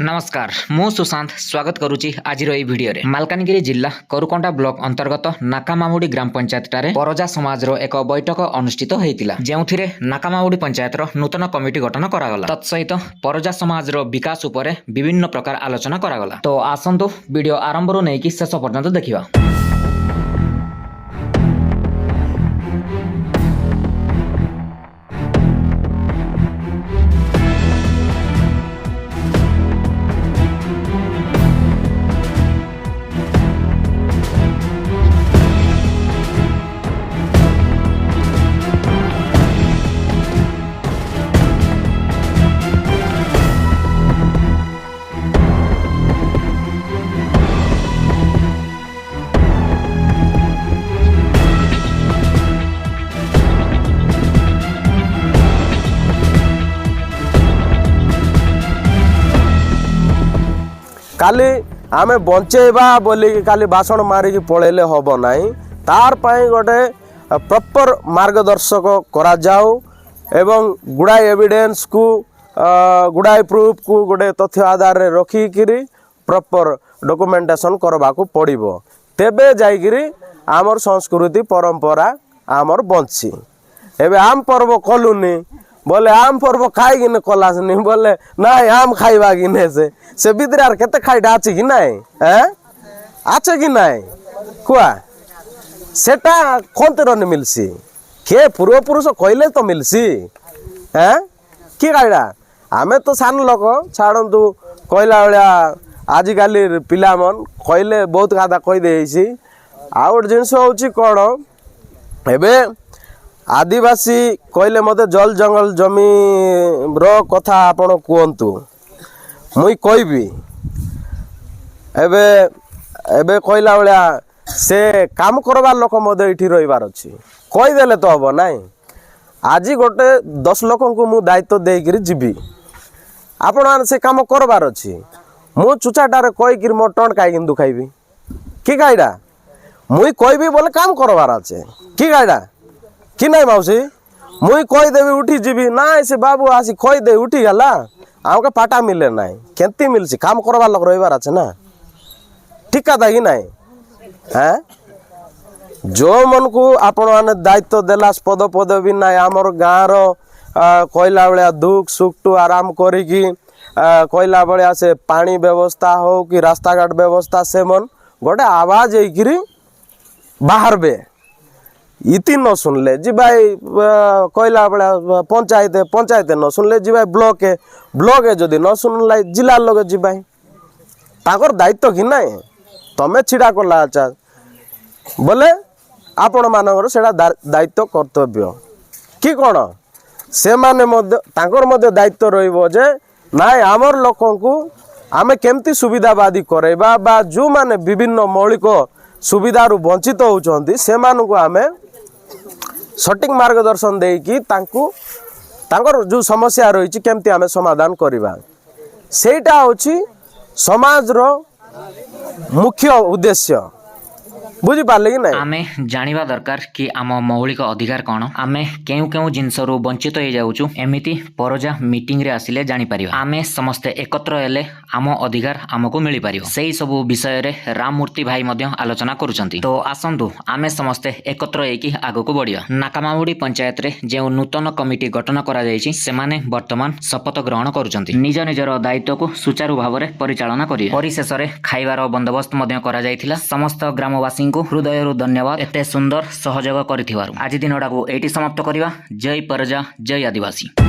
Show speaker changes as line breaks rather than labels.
नमस्कार मु सुशांत स्वागत करुच्ची आज भिडियो रे मालकानगिरी जिला करुकोंडा ब्लॉक अंतर्गत नाकामामुडी ग्राम पंचायत ठारे परजा समाज एक बैठक अनुष्ठित होता जो नाकामामुडी पंचायत नूतन कमिटी गठन करागला तत्सहित परजा समाज विकास उपरे विभिन्न प्रकार आलोचना करागला। तो आसंतु वीडियो आरंभ रू नहीं शेष पर्यंत देखिबा।
काली आमे बंचेबा बोली काली भाषण मारिकी पळेले हबो नाही तार पई गोटे प्रॉपर मार्गदर्शक करा जाऊ एवं गुडाई एविडेंस को गुडाई प्रूफ को गोटे तथ्य आधार रे रखी किरी प्रॉपर डॉक्यूमेंटेशन करबा को पड़िबो तेबे जाई किरी आमर संस्कृति परंपरा आमर बंची। एबे आम पर्व कलुनी बोले आम पर्व खाई कि कलासनी बोले ना आम खाइबा कि से भितर आर केते खाइडा आछे कि नाई आछे कि नाई कुआ सेटा कोनते न मिलसी के पूर्व पुरुष कहले तो मिलसी कि खाइडा आमे तो सान लोक छाड़ंतु कहला बेला आजिकाली पिला मन कहले बहुत खादा कहि देइसी आ गोटे जिनस होची कोन एबे आदिवासी कहले मते जल जंगल जमी रो कथा आपण कहतु मुई कहबी एबे एबे कहला बेला से काम करबार लोक मते इठी रहिबार अछि कहि देले तो हबो नाही। आज गोटे 10 लोक को मु दायित्व देई करी जिबी आपण से काम करबार अछि मु चुचाटारे कहि कि मो टन काई किंतु खाइबी कि खाइडा मुई कहबी बोले काम करबार अछि कि खाइडा कि नहीं मौसी मुई कही देवी उठी जीवी ना से बाबू आसी कही दे उठी गला आमके पाटा मिले ना केंती मिलसी काम करवा लोग रहिबार আছে ना ठीक था कि नहीं हैं जो मन को आपण माने दायित्व देला पद पदवी ना आमर गाँव रो कहला बेला दुख सुख टू आराम करी की कहला बेला से पानी व्यवस्था हो कि रास्ता घाट व्यवस्था से मन गोटे आवाज होइकिरी बाहर बे इति न सुनले जी भाई कहला बेला पंचायत न सुनले जी भाई ब्लॉक जदि न सुनला जिला लगे जी भाई ताकर दायित्व कि नाई तमे छिड़ा कला अच्छा बोले आपण मानकर सेटा दायित्व कर्तव्य कि कौन से माने मध्य ताकर मध्य दायित्व रहिबो जे नाई आमर लोकन को आमे केमती सुविधावादी करेबा बा जो माने विभिन्न मौलिक सुविधारू वंचित होउचंती से मानु को आमे सटीक मार्गदर्शन देकी तांकर जो समस्या रही केमती आमे समाधान करिबा सेटा होची समाज रो मुख्य उद्देश्य बुझी पारले कि नहीं।
आमे जानिबा दरकार कि आम मौलिक अधिकार कौन आमे केउ केउ जिनस रु वंचित हो जाउछु एमिति परजा मीटिंग रे आसिले जानि परिबा आमे समस्त एकत्र हेले आम अधिकार आमको मिली परिबो सेही सब विषय रे राममूर्ति भाई मध्य आलोचना करूचंती। तो आसंतु आमे समस्त एकत्र हेकी आगको बढ़िया। नाकामामुडी पंचायत रे जे नूतन कमिटी गठन करा जायछि सेमाने वर्तमान शपथ ग्रहण करूचंती निज निजर दायित्व को सुचारू भाव रे परिचालना करिवे परिशेष रे खाइबार बंदोबस्त मध्य करा जायथिला समस्त ग्रामवासी हृदय धन्यवाद एते सुंदर सहयोग करिथिबारु आज दिनटा को एटी समाप्त करिवा। जय परजा जय आदिवासी।